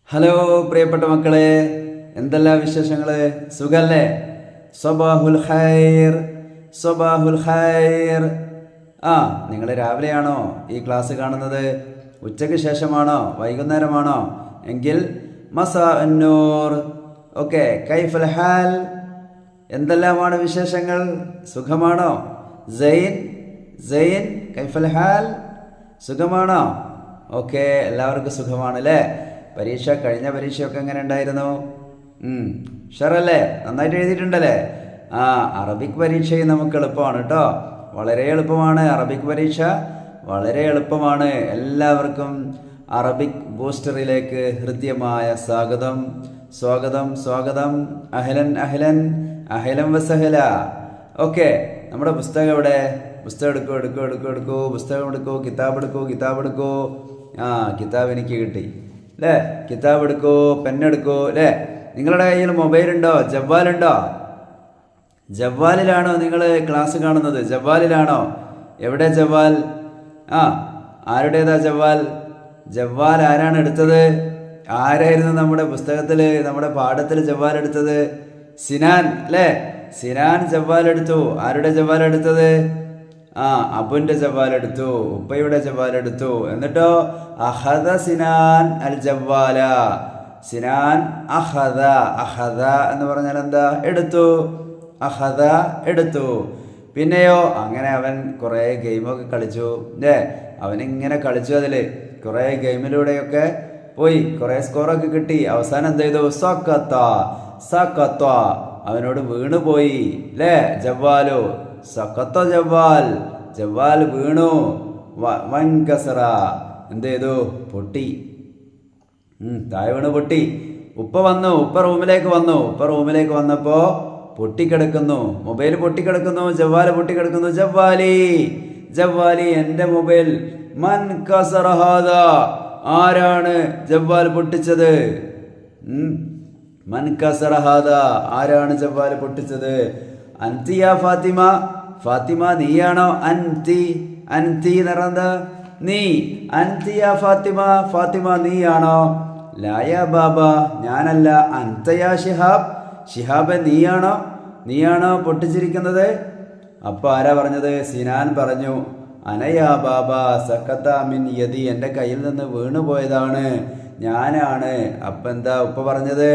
Hello പ്രിയപ്പെട്ട മക്കളെ, എന്തെല്ലാം വിശേഷങ്ങൾ? സുഖല്ലേ? സ്വബാഹുൽ ഖൈർ, സ്വബാഹുൽ ഖൈർ. നിങ്ങൾ രാവിലെയാണോ ഈ ക്ലാസ് കാണുന്നത്? ഉച്ചയ്ക്ക് ശേഷമാണോ? വൈകുന്നേരമാണോ? എങ്കിൽ മസാ അന്നൂർ. ഓക്കെ, കൈഫൽ ഹാൽ? എന്തെല്ലാമാണ് വിശേഷങ്ങൾ? സുഖമാണോ? സൈൻ സൈൻ കൈഫൽ ഹാൽ? സുഖമാണോ? ഓക്കെ, എല്ലാവർക്കും സുഖമാണ് അല്ലേ? കഴിഞ്ഞ പരീക്ഷയൊക്കെ എങ്ങനെ ഉണ്ടായിരുന്നു? ഷറല്ലേ? നന്നായിട്ട് എഴുതിയിട്ടുണ്ടല്ലേ? അറബിക് പരീക്ഷയും നമുക്ക് എളുപ്പമാണ് കേട്ടോ, വളരെ എളുപ്പമാണ്. അറബിക് പരീക്ഷ വളരെ എളുപ്പമാണ്. എല്ലാവർക്കും അറബിക് ബൂസ്റ്ററിലേക്ക് ഹൃദ്യമായ സ്വാഗതം, സ്വാഗതം, സ്വാഗതം. അഹ്ലൻ അഹ്ലൻ അഹ്ലൻ വസഹല. ഓക്കെ, നമ്മുടെ പുസ്തകം എവിടെ? പുസ്തകം എടുക്കൂ, എടുക്കൂ, എടുക്കൂ, എടുക്കൂ. പുസ്തകം എടുക്കൂ, കിതാബ് എടുക്കൂ, കിതാബ് എടുക്കൂ. കിതാബ് എനിക്ക് കിട്ടി അല്ലേ? കിതാബ് എടുക്കൂ, പെണ്ണെടുക്കൂ അല്ലേ? നിങ്ങളുടെ കയ്യിൽ മൊബൈലുണ്ടോ? ജവ്വാലുണ്ടോ? ജവ്വാലിലാണോ നിങ്ങൾ ക്ലാസ് കാണുന്നത്? ജവ്വാലിലാണോ? എവിടെ ജവ്വാൽ? ആരുടേതാ ജവ്വാൽ? ജവ്വാൽ ആരാണ് എടുത്തത്? ആരായിരുന്നു നമ്മുടെ പുസ്തകത്തിൽ, നമ്മുടെ പാഠത്തിൽ ജവ്വാൽ എടുത്തത്? സിനാൻ അല്ലേ? സിനാൻ ജവ്വാൽ എടുത്തു. ആരുടെ ജവ്വാൽ എടുത്തത്? അബുന്റെ ജവ്വാൽ എടുത്തു, ഉപ്പയുടെ ജവ്വാൽ എടുത്തു. എന്നിട്ടോ അഹദ സിനാൻ അൽ ജവ്വാല. സിനാൻ അഹദ. അഹദ എന്ന് പറഞ്ഞാൽ എന്താ? എടുത്തു. അഹദ എടുത്തു. പിന്നെയോ അങ്ങനെ അവൻ കുറേ ഗെയിമൊക്കെ കളിച്ചു അല്ലേ? അവനിങ്ങനെ കളിച്ചു, അതിൽ കുറേ ഗെയിമിലൂടെയൊക്കെ പോയി, കുറേ സ്കോറൊക്കെ കിട്ടി. അവസാനം എന്ത് ചെയ്തു? സക്കത്ത സക്കത്ത, അവനോട് വീണുപോയി അല്ലേ? ജവ്വാലു സക്കത്ത ജവ്വാൽ, ജവ്വാൽ വീണു. വൻകസറ, എന്ത് ചെയ്തു? പൊട്ടി. താഴെ വീണ് പൊട്ടി. ഉപ്പ വന്നു, ഉപ്പ റൂമിലേക്ക് വന്നു. ഉപ്പ റൂമിലേക്ക് വന്നപ്പോ പൊട്ടിക്കിടക്കുന്നു, മൊബൈൽ പൊട്ടിക്കിടക്കുന്നു, ജവ്വാല് പൊട്ടിക്കിടക്കുന്നു. ജവ്വാലി ജവ്വാലി, എൻ്റെ മൊബൈൽ. മൻ കസറ ഹാദ, ആരാണ് ജവ്വാൽ പൊട്ടിച്ചത്? മൻ കസറ ഹാദ, ആരാണ് ജവ്വാൽ പൊട്ടിച്ചത്? അൻതി യാ ഫാത്തിമ, ഫാത്തിമ നീയാണോ? അൻതി അൻതി നിറന്ത് നീ. അൻതി യാ ഫാത്തിമ, ഫാത്തിമ നീയാണോ? ലായ ബാബ, ഞാനല്ല. അൻത യാ ഷിഹാബ്, ഷിഹാബ് നീയാണോ? നീയാണോ പൊട്ടിച്ചിരിക്കുന്നത്? അപ്പോൾ ആരാ പറഞ്ഞത്? സിനാൻ പറഞ്ഞു, അനയാ ബാബ സക്കത്ത മിൻ യദി, എൻ്റെ കയ്യിൽ നിന്ന് വീണുപോയതാണ്, ഞാനാണ്. അപ്പം എന്താ ഉപ്പ പറഞ്ഞത്?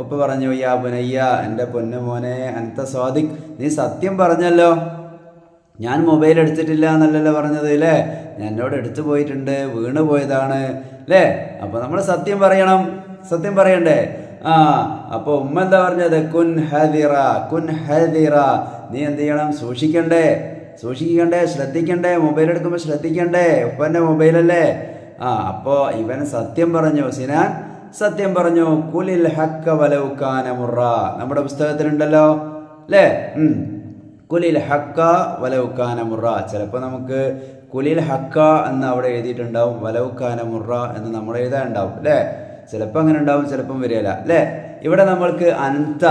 ഉപ്പ പറഞ്ഞു, യാ ബുനയ്യ, എൻ്റെ പൊന്നു മോനെ, അൻത സ്വാദിഖ്, നീ സത്യം പറഞ്ഞല്ലോ, ഞാൻ മൊബൈൽ എടുത്തിട്ടില്ല എന്നല്ലല്ലോ പറഞ്ഞത് അല്ലേ? എന്നോട് എടുത്തു പോയിട്ടുണ്ട്, വീണു പോയതാണ് അല്ലേ? അപ്പോൾ നമ്മൾ സത്യം പറയണം, സത്യം പറയണ്ടേ? അപ്പോൾ ഉമ്മ എന്താ പറഞ്ഞത്? കുൻ ഹദിറ, കുൻ ഹദിറ, നീ എന്ത് ചെയ്യണം? സൂക്ഷിക്കണ്ടേ, സൂക്ഷിക്കണ്ടേ, ശ്രദ്ധിക്കണ്ടേ, മൊബൈൽ എടുക്കുമ്പോൾ ശ്രദ്ധിക്കണ്ടേ, ഉപ്പൻ്റെ മൊബൈലല്ലേ? അപ്പോൾ ഇവൻ സത്യം പറഞ്ഞു, സിനാൻ സത്യം പറഞ്ഞു. കുലിൽ ഹക്ക വലൗ കാന മുറ, നമ്മുടെ പുസ്തകത്തിലുണ്ടല്ലോ അല്ലേ? കുലിൽ ഹക്ക വലൗ കാന മുറ. ചിലപ്പോൾ നമുക്ക് കുലിൽ ഹക്ക എന്ന് അവിടെ എഴുതിയിട്ടുണ്ടാവും, വലൗ കാന മുറ എന്ന് നമ്മൾ എഴുതാനുണ്ടാവും അല്ലേ? ചിലപ്പോൾ അങ്ങനെ ഉണ്ടാവും, ചിലപ്പം വരികയില്ല അല്ലേ? ഇവിടെ നമ്മൾക്ക് അൻത,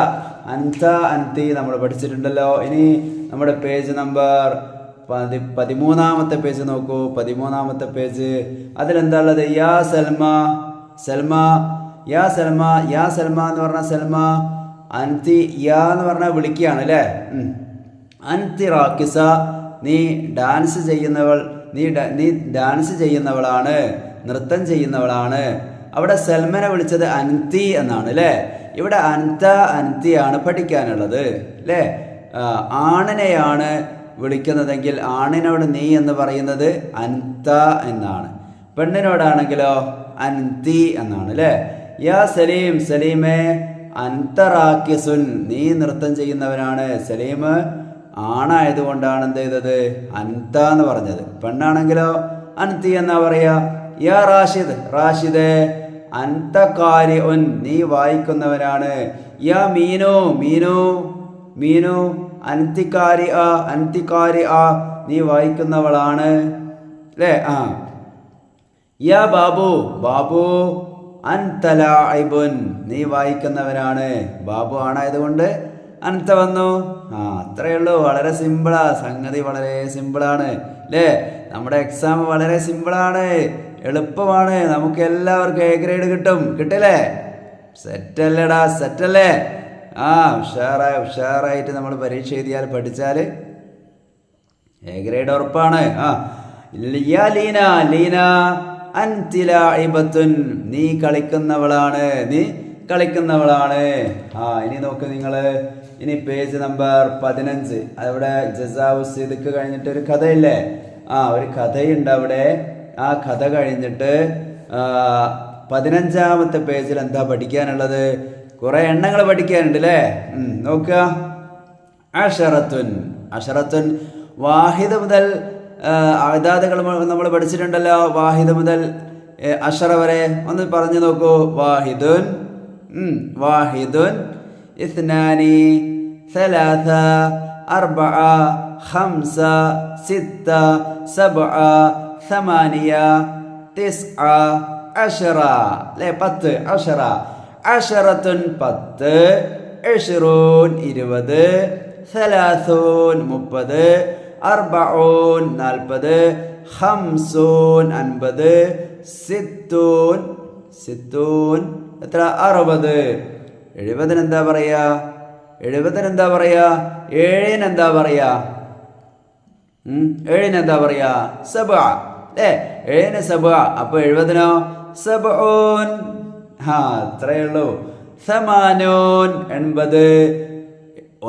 അൻത, അൻതി നമ്മൾ പഠിച്ചിട്ടുണ്ടല്ലോ. ഇനി നമ്മുടെ പേജ് നമ്പർ 13 പേജ് നോക്കൂ. 13 പേജ്, അതിലെന്താ ഉള്ളത്? യാ സൽമ, സൽമ, യാ സൽമ, യാ സൽമ എന്ന് പറഞ്ഞാൽ സൽമ. അൻതി, യാ എന്ന് പറഞ്ഞാൽ വിളിക്കുകയാണ് അല്ലേ? അൻതി റാക്കിസ, നീ ഡാൻസ് ചെയ്യുന്നവൾ, നീ ഡാൻസ് ചെയ്യുന്നവളാണ്, നൃത്തം ചെയ്യുന്നവളാണ്. അവിടെ സൽമനെ വിളിച്ചത് അൻതി എന്നാണ് അല്ലേ? ഇവിടെ അൻത അൻതിയാണ് പഠിക്കാനുള്ളത് അല്ലേ? ആണിനെയാണ് വിളിക്കുന്നതെങ്കിൽ ആണിനോട് നീ എന്ന് പറയുന്നത് അൻത എന്നാണ്. പെണ്ണിനോടാണെങ്കിലോ അൻതി എന്നാണ് അല്ലേ? യാ സലീം, സലീമേ, അൻത റാക്കിസുൻ, നീ നൃത്തം ചെയ്യുന്നവനാണ്. സലീം ആണായതുകൊണ്ടാണ് എന്ത് ചെയ്തത്? അൻത എന്ന് പറഞ്ഞത്. പെണ്ണാണെങ്കിലോ അൻതി എന്നാ പറയാ. യാ റാഷിദ്, റാഷിദേ, അൻത കാരിഉൻ, നീ വായിക്കുന്നവനാണ്. യാ മീനു, മീനു, മീനു, അൻതികാരി ആ, അൻതികാരി ആ, നീ വായിക്കുന്നവളാണ് അല്ലേ? യാ ബാബു, ബാബു, അൻത ലാഇബുൻ, നീ വായിക്കുന്നവനാണ്. ബാബു ആണായതുകൊണ്ട് അൻത വന്നു. അത്രയേ ഉള്ളൂ. വളരെ സിമ്പിളാ സംഗതി, വളരെ സിമ്പിളാണ് അല്ലേ? നമ്മുടെ എക്സാം വളരെ സിമ്പിളാണ്. എളുപ്പമാണ്. നമുക്ക് എല്ലാവർക്കും എ ഗ്രേഡ് കിട്ടും. കിട്ടില്ലേ? സെറ്റല്ലേടാ, സെറ്റല്ലേ? ഉഷാറായിട്ട് നമ്മൾ പരീക്ഷ എഴുതിയാൽ പഠിച്ചാൽ എ ഗ്രേഡ് ഉറപ്പാണ്. ലീന ലീന അൻതി ലാഇബത്തുൻ, നീ കളിക്കുന്നവളാണ്. ഇനി നോക്ക് നിങ്ങൾ. ഇനി പേജ് നമ്പർ 15. അവിടെ ജസാഉ സിദ്ഖ് കഴിഞ്ഞിട്ട് ഒരു കഥയില്ലേ? ഒരു കഥയുണ്ട് അവിടെ. ആ കഥ കഴിഞ്ഞിട്ട് 15ാമത്തെ പേജിൽ എന്താ പഠിക്കാനുള്ളത്? കുറെ എണ്ണങ്ങൾ പഠിക്കാനുണ്ട് അല്ലേ? നോക്കുക. അഷറത്തുൻ വാഹിദ് മുതൽ അഅദാദുകൾ നമ്മൾ പഠിച്ചിട്ടുണ്ടല്ലോ. വാഹിദ് മുതൽ അഷറ വരെ ഒന്ന് പറഞ്ഞു നോക്കൂ. വാഹിദുൻ ഇസ്നാനി സലാസ അർബഅ ഖംസ സിത്ത സബ്അ സമാനിയ തിസ്അ അഷറ. അല്ലേ? 10. അഷറത്തുൻ 10, ഇശ്റൂൻ 20, സലാസൂൻ 30, അർബഊൻ 40, ഖംസൂൻ 50, സിത്തൂൻ എത്ര? 60. 70 എന്താ പറയാ? 7 എന്താ പറയാ? സബ്അ. അല്ലേ? 7 സബ്അ. അപ്പോൾ 70നോ? സബ്ഊൻ. അത്രയേ ഉള്ളൂ. സമാനൂൻ 80.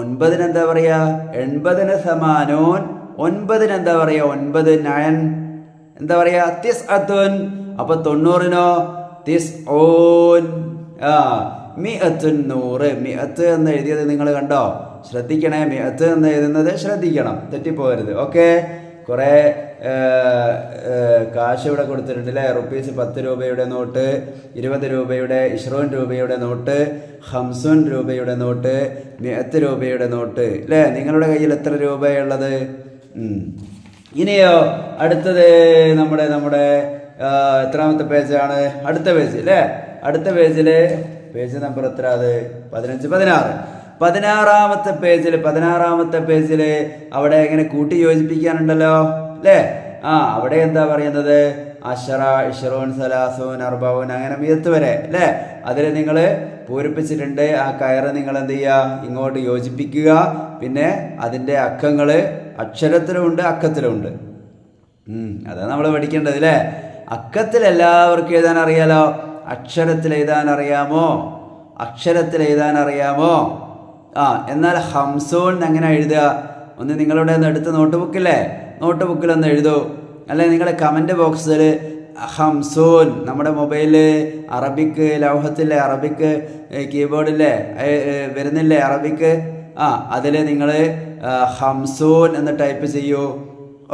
9 എന്താ പറയാ? 80 സമാനൂൻ. 9 എന്താ പറയാ? 9 എന്താ പറയാ? തിസ്അത്തുൻ. അപ്പൊ 90നോ? തിസ്ഊൻ. മിഅത്തുൻ 100. മിഅത്ത് എന്ന് എഴുതിയത് നിങ്ങൾ കണ്ടോ? ശ്രദ്ധിക്കണേ. മിഅത്ത് എന്ന് എഴുതുന്നത് ശ്രദ്ധിക്കണം, തെറ്റിപ്പോകരുത്. ഓക്കെ. കുറെ കാശ് ഇവിടെ കൊടുത്തിട്ടുണ്ട് അല്ലേ? റുപ്പീസ് 10 രൂപയുടെ നോട്ട്, 20 രൂപയുടെ, 20 രൂപയുടെ നോട്ട്, 50 രൂപയുടെ നോട്ട്, 100 രൂപയുടെ നോട്ട് അല്ലേ? നിങ്ങളുടെ കയ്യിൽ എത്ര രൂപയുള്ളത്? ഇനിയോ അടുത്തത് നമ്മുടെ എത്രാമത്തെ പേജാണ്? അടുത്ത പേജ് അല്ലേ? അടുത്ത പേജില് പേജ് നമ്പർ എത്ര? അത് 15, 16. 16ാമത്തെ പേജില് അവിടെ എങ്ങനെ കൂട്ടി യോജിപ്പിക്കാനുണ്ടല്ലോ അല്ലേ? അവിടെ എന്താ പറയുന്നത്? അഷറ, ഇശ്റൂൻ, സലാസൂൻ, അർബഊൻ, അങ്ങനെ 100 വരെ അല്ലേ? അതിൽ നിങ്ങൾ പൂരിപ്പിച്ചിട്ടുണ്ട്. ആ കയറ് നിങ്ങൾ എന്ത് ചെയ്യുക? ഇങ്ങോട്ട് യോജിപ്പിക്കുക. പിന്നെ അതിൻ്റെ അക്കങ്ങൾ അക്ഷരത്തിലുമുണ്ട് അക്കത്തിലുമുണ്ട്. അതാണ് നമ്മൾ പഠിക്കേണ്ടത് അല്ലേ? അക്കത്തിൽ എല്ലാവർക്കും എഴുതാൻ അറിയാലോ. അക്ഷരത്തിൽ എഴുതാൻ അറിയാമോ? എന്നാൽ ഹംസൂൻ എങ്ങനെ എഴുതുക? ഒന്ന് നിങ്ങളുടെ ഒന്ന് എടുത്ത് നോട്ട് ബുക്കിലൊന്ന് എഴുതൂ. അല്ലെ നിങ്ങൾ കമൻറ്റ് ബോക്സിൽ ഹംസൂൻ, നമ്മുടെ മൊബൈലിൽ അറബിക്ക് ലൗഹത്തിലെ അറബിക്ക് കീബോർഡില്ലേ വരുന്നില്ലേ അറബിക്ക്? അതിൽ നിങ്ങൾ ഹംസൂൻ എന്ന് ടൈപ്പ് ചെയ്യൂ.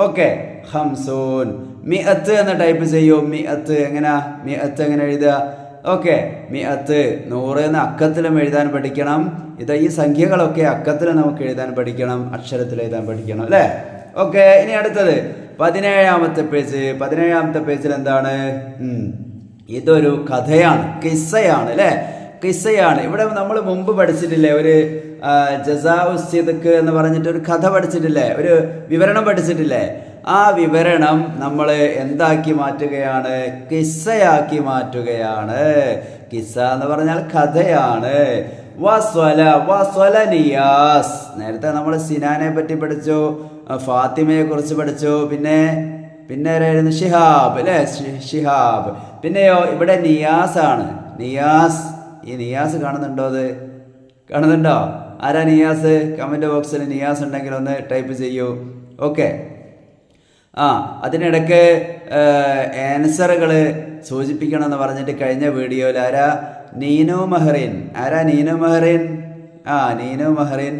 ഓക്കെ. ഹംസൂൻ. മിഅത്ത് എന്ന് ടൈപ്പ് ചെയ്യൂ. മിഅത്ത് എങ്ങനെ എഴുതുക? ഓക്കെ. മിഅത്ത് 100 എന്ന് അക്കത്തിലും എഴുതാൻ പഠിക്കണം. ഈ സംഖ്യകളൊക്കെ അക്കത്തിൽ നമുക്ക് എഴുതാൻ പഠിക്കണം, അക്ഷരത്തിൽ എഴുതാൻ പഠിക്കണം അല്ലേ? ഓക്കെ. ഇനി അടുത്തത് 17ാമത്തെ പേജ്. 17ാമത്തെ പേജിൽ എന്താണ്? ഇതൊരു കഥയാണ്, കിസ്സയാണ് അല്ലേ? കിസ്സയാണ്. ഇവിടെ നമ്മൾ മുമ്പ് പഠിച്ചിട്ടില്ലേ? ഒരു ജസാഉ സിദ്ഖ് എന്ന് പറഞ്ഞിട്ട് ഒരു കഥ പഠിച്ചിട്ടില്ലേ? ഒരു വിവരണം പഠിച്ചിട്ടില്ലേ? ആ വിവരണം നമ്മൾ എന്താക്കി മാറ്റുകയാണ്? കിസ്സയാക്കി മാറ്റുകയാണ്. കിസ്സ എന്ന് പറഞ്ഞാൽ കഥയാണ്. വസ്വല നിയാസ്. നേരത്തെ നമ്മൾ സിനാനെ പറ്റി പഠിച്ചു, ഫാത്തിമയെ കുറിച്ച് പഠിച്ചു, പിന്നെ ആരായിരുന്നു? ഷിഹാബ് അല്ലേ? ഷിഹാബ്. പിന്നെയോ ഇവിടെ നിയാസ് ആണ്. ഈ നിയാസ് കാണുന്നുണ്ടോ? ആരാ നിയാസ്? കമന്റ് ബോക്സിൽ നിയാസ് ഉണ്ടെങ്കിൽ ഒന്ന് ടൈപ്പ് ചെയ്യൂ. ഓക്കെ. അതിനിടയ്ക്ക് ആൻസറുകൾ സൂചിപ്പിക്കണം എന്ന് പറഞ്ഞിട്ട് കഴിഞ്ഞ വീഡിയോയിൽ നീനു മെഹറിൻ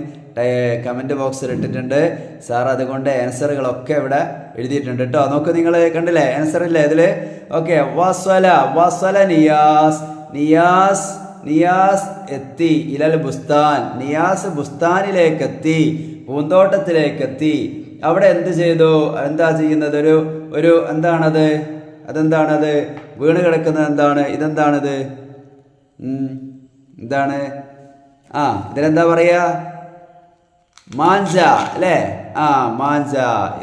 കമൻറ്റ് ബോക്സിൽ ഇട്ടിട്ടുണ്ട്. സാർ അതുകൊണ്ട് ആൻസറുകളൊക്കെ ഇവിടെ എഴുതിയിട്ടുണ്ട് കേട്ടോ. നോക്ക്, നിങ്ങൾ കണ്ടില്ലേ ആൻസർ ഇല്ലേ ഇതിൽ? ഓക്കെ. വസ്വല നിയാസ് എത്തി ഇലൽ ബുസ്താൻ. നിയാസ് ബുസ്താനിലേക്കെത്തി, പൂന്തോട്ടത്തിലേക്കെത്തി. അവിടെ എന്ത് ചെയ്തു? എന്താ ചെയ്യുന്നത്? ഒരു എന്താണത്? അതെന്താണത്? വീണ് കിടക്കുന്നത് എന്താണ്? ഇതെന്താണിത്? എന്താണ്? ഇതിനെന്താ പറയാ? മാഞ്ച അല്ലേ? മാഞ്ച.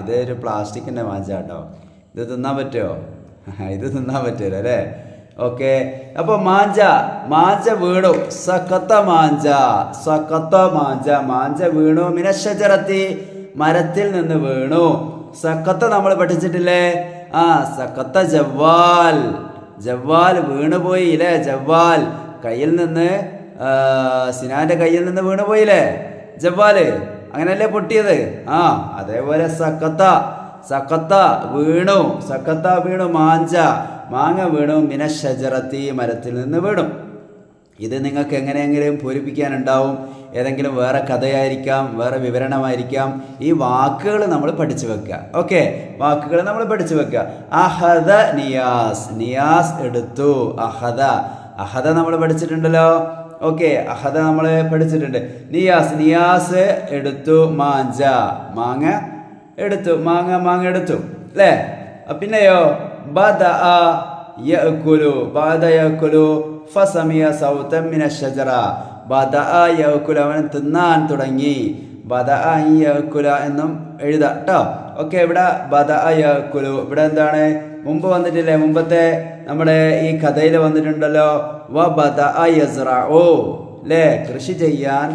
ഇത് ഒരു പ്ലാസ്റ്റിക്കിൻ്റെ മാഞ്ച കേട്ടോ. ഇത് തിന്നാൻ പറ്റുമോ? ഇത് തിന്നാൻ പറ്റൂല അല്ലേ? ഓക്കെ. അപ്പോൾ മാഞ്ച വീണു. സഖത്ത മാഞ്ച വീണു. മിനശ്ശജറത്തി മരത്തിൽ നിന്ന് വീണു. സഖത്ത നമ്മൾ പഠിച്ചിട്ടില്ലേ? സഖത്ത ജവ്വാൽ വീണുപോയി അല്ലേ? ജവ്വാൽ കയ്യിൽ നിന്ന്, സിനാന്റെ കയ്യിൽ നിന്ന് വീണുപോയില്ലേ ജവ്വാല്? അങ്ങനെയല്ലേ പൊട്ടിയത്? അതേപോലെ സഖത്ത വീണു. മാങ്ങ വീണു. മിനശ്ശജറത്തി മരത്തിൽ നിന്ന് വീണു. ഇത് നിങ്ങൾക്ക് എങ്ങനെയെങ്കിലും പൂരിപ്പിക്കാനുണ്ടാവും. ഏതെങ്കിലും വേറെ കഥയായിരിക്കാം, വേറെ വിവരണമായിരിക്കാം. ഈ വാക്കുകൾ നമ്മൾ പഠിച്ചു വെക്കുക. ഓക്കെ, വാക്കുകൾ നമ്മൾ പഠിച്ചു വെക്കുക. അഹദ നിയാസ് എടുത്തു. അഹദ നമ്മൾ പഠിച്ചിട്ടുണ്ടല്ലോ. ഓക്കെ, അഹദ നമ്മൾ പഠിച്ചിട്ടുണ്ട്. നിയാസ് എടുത്തു. മാങ്ങ എടുത്തു അല്ലേ? പിന്നെയോ ബദഅ യഅകുലു ഫസമിയ സൗതൻ മിനശ്ശജറ. ബദഅ യഅകുലു, അവൻ തിന്നാൻ തുടങ്ങി. ബദഅ യഅകുല എന്നും എഴുതാം കേട്ടോ. ഓക്കെ, ഇവിടെ ബദഅ യഅകുലു, ഇവിടെ എന്താണ് മുമ്പ് വന്നിട്ടില്ലേ? മുമ്പത്തെ നമ്മുടെ ഈ കഥയിൽ വന്നിട്ടുണ്ടല്ലോ. വ ബദഅ യസ്റഉ ല്ലേ? കൃഷി ചെയ്യാൻ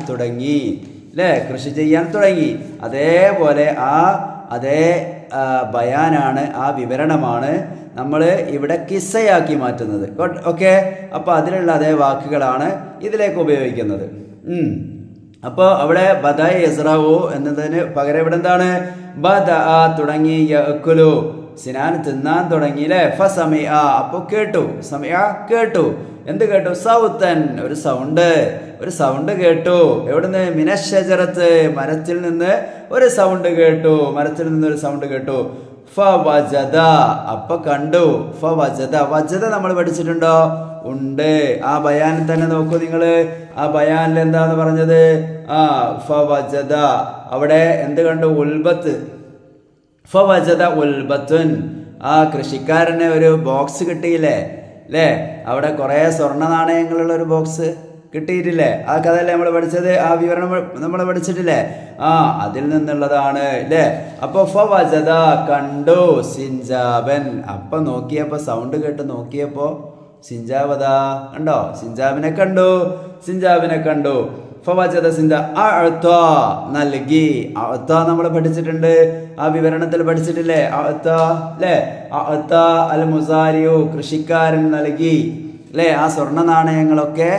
തുടങ്ങി. അതേപോലെ അതേ ബയാനാണ്, ആ വിവരണമാണ് നമ്മൾ ഇവിടെ കിസ്സയാക്കി മാറ്റുന്നത്. ഓക്കെ, അപ്പോൾ അതിലുള്ള അതേ വാക്കുകളാണ് ഇതിലേക്ക് ഉപയോഗിക്കുന്നത്. അപ്പോൾ അവിടെ ബദഅ യസ്റഉ എന്നതിന് പകരം ഇവിടെ എന്താണ്? ബദഅ തുടങ്ങി, യഅകുലു സിനാൻ തിന്നാൻ തുടങ്ങി അല്ലേ? ഫസമിഅ, അപ്പോൾ കേട്ടു. കേട്ടു. എന്ത് കേട്ടു? സൗതൻ, ഒരു സൗണ്ട് കേട്ടു. എവിടുന്ന്? മിനശ്ശജറത്ത്, മരത്തിൽ നിന്ന് ഒരു സൗണ്ട് കേട്ടു. ഫവജദ, അപ്പൊ കണ്ടു. വജദ നമ്മൾ പഠിച്ചിട്ടുണ്ടോ? ഉണ്ട്. ആ ബയാനിൽ തന്നെ നോക്കൂ നിങ്ങൾ. ആ ബയാനിൽ എന്താന്ന് പറഞ്ഞത്? ഫവജദ, അവിടെ എന്ത് കണ്ടു? ഫവജദ ഉൽബത്തുൻ, ആ കൃഷിക്കാരന് ഒരു ബോക്സ് കിട്ടിയില്ലേ അല്ലേ? അവിടെ കുറേ സ്വർണ്ണ നാണയങ്ങളുള്ള ഒരു ബോക്സ് കിട്ടിയിട്ടില്ലേ? ആ കഥയല്ലേ നമ്മൾ പഠിച്ചത്? ആ വിവരണം നമ്മൾ പഠിച്ചിട്ടില്ലേ? അതിൽ നിന്നുള്ളതാണ് അല്ലേ? അപ്പോൾ ഫവജദ കണ്ടു. സിഞ്ചാബൻ, അപ്പൊ നോക്കിയപ്പോ സൗണ്ട് കേട്ട് നോക്കിയപ്പോ സിഞ്ചാബദാ കണ്ടോ? സിഞ്ചാബിനെ കണ്ടു. ഫവജദ അഅത, നൽകി. അഅത നമ്മൾ പഠിച്ചിട്ടുണ്ട്, ആ വിവരണത്തിൽ പഠിച്ചിട്ടില്ലേ? അഅത അല്ലേ? അഅത അൽ മുസാരിഉ, കൃഷിക്കാരൻ നൽകി അല്ലേ? ആ സ്വർണ്ണ നാണയങ്ങളൊക്കെ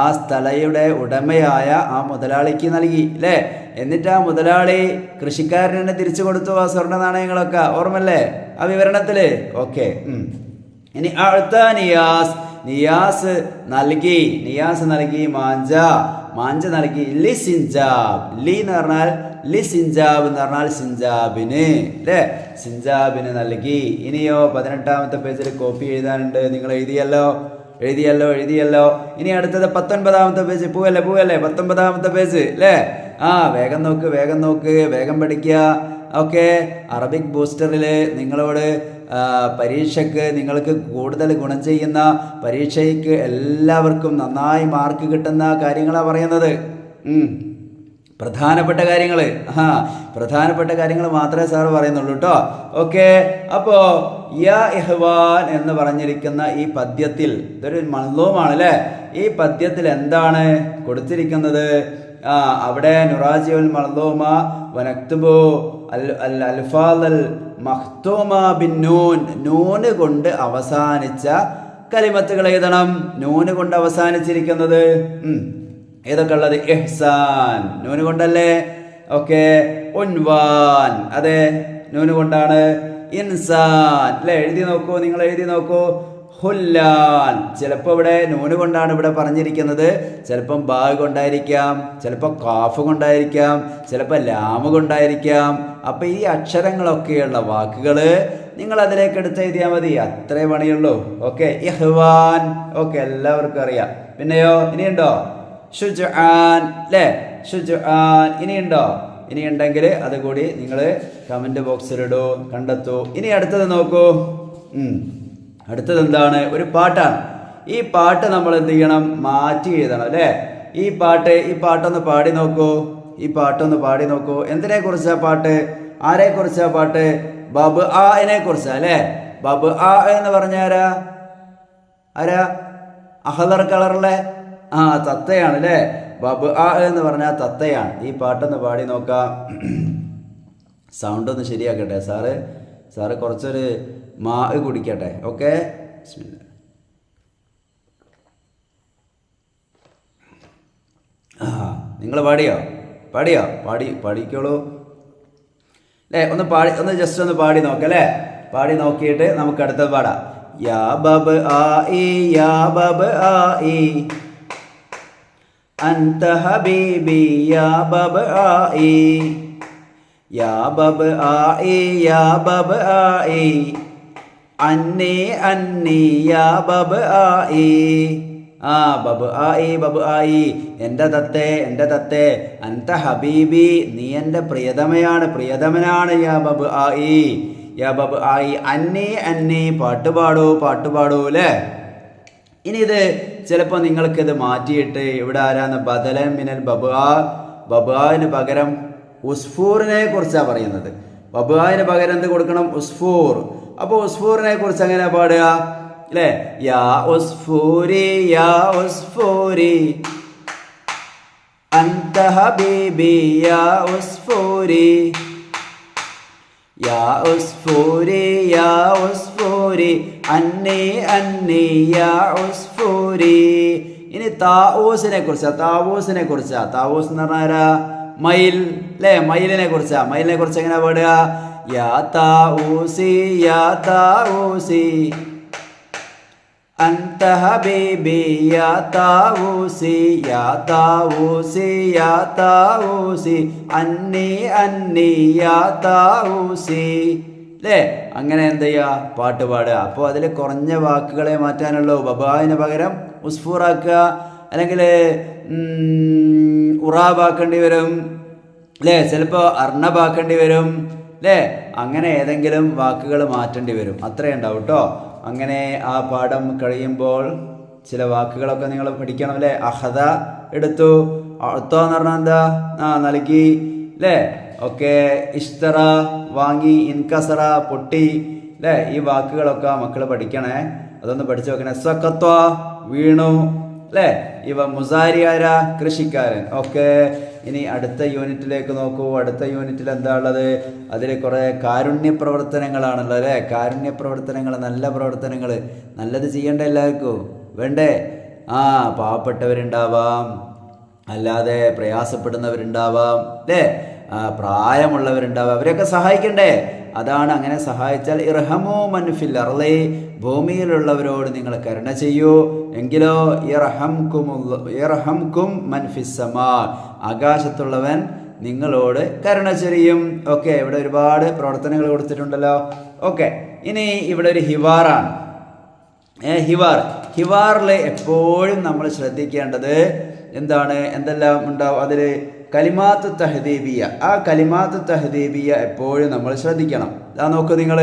ആ സ്ഥലയുടെ ഉടമയായ ആ മുതലാളിക്ക് നൽകി അല്ലേ? എന്നിട്ട് ആ മുതലാളി കൃഷിക്കാരനെ തിരിച്ചു കൊടുത്തു ആ സ്വർണ്ണ നാണയങ്ങളൊക്കെ. ഓർമ്മല്ലേ ആ വിവരണത്തില്? ഓക്കെ. ഇനി അഅത നിയാസ് നൽകി. മാഞ്ച നൽകി. ലി എന്ന് പറഞ്ഞാൽ സിഞ്ചാബിന് അല്ലേ? സിഞ്ചാബിന് നൽകി. ഇനിയോ 18ാമത്തെ പേജിൽ കോപ്പി എഴുതാനുണ്ട്. നിങ്ങൾ എഴുതിയല്ലോ. ഇനി അടുത്തത് 19ാമത്തെ പേജ്. പോവല്ലേ 19ാമത്തെ പേജ് അല്ലേ? വേഗം നോക്ക്, വേഗം പഠിക്കുക. ഓക്കെ, അറബിക് ബൂസ്റ്ററിൽ നിങ്ങളോട് പരീക്ഷയ്ക്ക് നിങ്ങൾക്ക് കൂടുതൽ ഗുണം ചെയ്യുന്ന, പരീക്ഷയ്ക്ക് എല്ലാവർക്കും നന്നായി മാർക്ക് കിട്ടുന്ന കാര്യങ്ങളാണ് പറയുന്നത്. പ്രധാനപ്പെട്ട കാര്യങ്ങൾ മാത്രമേ സാറ് പറയുന്നുള്ളൂ കേട്ടോ. ഓക്കെ, അപ്പോ യാ ഇഹ്വാൻ എന്ന് പറഞ്ഞിരിക്കുന്ന ഈ പദ്യത്തിൽ, ഇതൊരു മൻളൂമാണ് അല്ലേ? ഈ പദ്യത്തിൽ എന്താണ് കൊടുത്തിരിക്കുന്നത്? അവിടെ നുറാജിഉൽ മൻളൂമ വനക്തുബു അൽ അൽഫാദൽ മഖ്തൂമ ബിൻ നൂൻ കൊണ്ട് അവസാനിച്ച കലിമത്തുകൾ എഴുതണം. നൂന് കൊണ്ട് അവസാനിച്ചിരിക്കുന്നത് ഏതൊക്കെ ഉള്ളത്? ഇഹ്സാൻ, നൂന് കൊണ്ടല്ലേ? ഓക്കെ. ഉൻവാൻ, അതെ നൂന് കൊണ്ടാണ്. ഇൻസാൻ അല്ലേ? നിങ്ങൾ എഴുതി നോക്കൂ. ഹുല്ലാൻ, ചിലപ്പോൾ ഇവിടെ നൂന് കൊണ്ടാണ് ഇവിടെ പറഞ്ഞിരിക്കുന്നത്. ചിലപ്പം ബാ കൊണ്ടായിരിക്കാം, ചിലപ്പോൾ കാഫ് കൊണ്ടായിരിക്കാം, ചിലപ്പോൾ ലാമ് കൊണ്ടായിരിക്കാം. അപ്പം ഈ അക്ഷരങ്ങളൊക്കെയുള്ള വാക്കുകൾ നിങ്ങൾ അതിലേക്ക് എടുത്ത് എഴുതിയാൽ മതി. അത്രേ പണിയുള്ളൂ. ഓക്കെ, ഇഹ്വാൻ. ഓക്കെ, എല്ലാവർക്കും അറിയാം. പിന്നെയോ ഇനിയുണ്ടോ? ഷുജആൻ അല്ലേ? ഷുജആൻ ഇനിയുണ്ടോ? ഇനിയുണ്ടെങ്കിൽ അതുകൂടി നിങ്ങൾ കമൻറ്റ് ബോക്സിലിടൂ, കണ്ടെത്തൂ. ഇനി അടുത്തത് നോക്കൂ. അടുത്തത് എന്താണ്? ഒരു പാട്ടാണ്. ഈ പാട്ട് നമ്മൾ എന്ത് ചെയ്യണം? മാറ്റി എഴുതണം അല്ലേ? ഈ പാട്ടൊന്ന് പാടി നോക്കൂ. എന്തിനെ കുറിച്ചാ പാട്ട്? ആരെ കുറിച്ചാ പാട്ട്? ബാബ് ആനെ കുറിച്ചാ അല്ലേ? ബബ് ആ എന്ന് പറഞ്ഞാരാ? ആരാ? അഹ്ലർ കളറിലെ തത്തയാണ് അല്ലേ? ബബ് ആ എന്ന് പറഞ്ഞാൽ തത്തയാണ്. ഈ പാട്ടൊന്ന് പാടി നോക്കാം. സൗണ്ട് ഒന്ന് ശരിയാക്കട്ടെ സാറ് കുറച്ചൊരു കുടിക്കട്ടെ. ഓക്കെ, നിങ്ങൾ പാടിക്കോളൂ അല്ലേ? ഒന്ന് ജസ്റ്റ് ഒന്ന് പാടി നോക്കാം അല്ലേ? പാടി നോക്കിയിട്ട് നമുക്ക് അടുത്തത് പാടാം. യാ ബബ് ആ ഇ യാ ബബ് ആ ഇ അൻത ഹബീബി യാ ബബ് ആ ഇ യാ ബബ് ആ ഇ യാ ബബ് ആ ഇ അന്നി അന്നി യാ ബബ് ആ ഇ ബബ് ആയി എൻ്റെ തത്തേ അൻത ഹബീബി നീ എൻ്റെ പ്രിയതമനാണ് യാ ബബ് ആയി അന്നി പാട്ട് പാടൂ അല്ലേ? ഇനി ഇത് ചിലപ്പോൾ നിങ്ങൾക്കിത് മാറ്റിയിട്ട് ഇവിടെ ആരാന്ന് ബദലൻ മിനൽ ബബുആന് പകരം ഉസ്ഫൂറിനെ കുറിച്ചാണ് പറയുന്നത്. ബബുആന് പകരം എന്ത് കൊടുക്കണം? ഉസ്ഫൂർ. അപ്പോൾ ഉസ്ഫൂറിനെ കുറിച്ച് എങ്ങനെ പാടുക അല്ലേ? യാ ഉസ്ഫൂരി അൻത ഹബീബി യാ ഉസ്ഫൂരി അന്നി യാ ഉസ്ഫൂരി. ഇനി താവൂസിനെ കുറിച്ചാ. താവൂസ് എന്ന് പറഞ്ഞാൽ മയിൽ അല്ലേ? മയിലിനെ കുറിച്ച് എങ്ങനെ പാടുക? യാ താവൂസി അൻത ഹബീബി യാ താവൂസി അന്നി യാ താവൂസി അല്ലേ? അങ്ങനെ എന്ത് ചെയ്യുക? പാട്ട് പാടുക. അപ്പോൾ അതിൽ കുറഞ്ഞ വാക്കുകളെ മാറ്റാനുള്ളൂ. ബബാവിന് പകരം ഉസ്ഫൂറാക്കുക, അല്ലെങ്കിൽ ഉറാബാക്കേണ്ടി വരും അല്ലേ? ചിലപ്പോൾ അർണബാക്കേണ്ടി വരും അല്ലേ? അങ്ങനെ ഏതെങ്കിലും വാക്കുകൾ മാറ്റേണ്ടി വരും. അത്രയേ ഉണ്ടാവും കേട്ടോ. അങ്ങനെ ആ പാഠം കഴിയുമ്പോൾ ചില വാക്കുകളൊക്കെ നിങ്ങൾ പഠിക്കണം അല്ലേ? അഹദ എടുത്തു, അത്തോ എന്ന് പറഞ്ഞാൽ എന്താ? നൽകി അല്ലേ? ഓക്കെ, ഇഷ്തറ വാങ്ങി, ഇൻകസറ പൊട്ടി അല്ലേ? ഈ വാക്കുകളൊക്കെ മക്കൾ പഠിക്കണേ. അതൊന്ന് പഠിച്ചു വെക്കണേ. സഖത്വ വീണു അല്ലേ? ഇവ മുസാരിയാര കൃഷിക്കാരൻ. ഓക്കെ, ഇനി അടുത്ത യൂണിറ്റിലേക്ക് നോക്കൂ. അടുത്ത യൂണിറ്റിൽ എന്താ ഉള്ളത്? അതിൽ കുറേ കാരുണ്യ പ്രവർത്തനങ്ങളാണല്ലോ അല്ലേ? കാരുണ്യ പ്രവർത്തനങ്ങൾ, നല്ല പ്രവർത്തനങ്ങൾ. നല്ലത് ചെയ്യേണ്ട എല്ലാവർക്കും വേണ്ടേ? പാവപ്പെട്ടവരുണ്ടാവാം, അല്ലാതെ പ്രയാസപ്പെടുന്നവരുണ്ടാവാം അല്ലേ? പ്രായമുള്ളവരുണ്ടാവാം, അവരെയൊക്കെ സഹായിക്കണ്ടേ? അതാണ്. അങ്ങനെ സഹായിച്ചാൽ ഇർഹമു മൻ ഫിൽ അർളി, ഭൂമിയിലുള്ളവരോട് നിങ്ങൾ കരുണ ചെയ്യൂ, എങ്കിലോ ഇർഹംകും മൻ ഫിസ് സമാ, ആകാശത്തുള്ളവൻ നിങ്ങളോട് കരുണ ചെയ്യും. ഓക്കെ, ഇവിടെ ഒരുപാട് പ്രവർത്തനങ്ങൾ കൊടുത്തിട്ടുണ്ടല്ലോ. ഓക്കെ, ഇനി ഇവിടെ ഒരു ഹിവാറാണ്. ഹിവാറിൽ എപ്പോഴും നമ്മൾ ശ്രദ്ധിക്കേണ്ടത് എന്തെല്ലാം ഉണ്ടാവും? അതിൽ കലിമാത്ത് തഹദീബിയ. ആ കലിമാത്ത് തഹദീബിയ എപ്പോഴും നമ്മൾ ശ്രദ്ധിക്കണം. നോക്കൂ, നിങ്ങൾ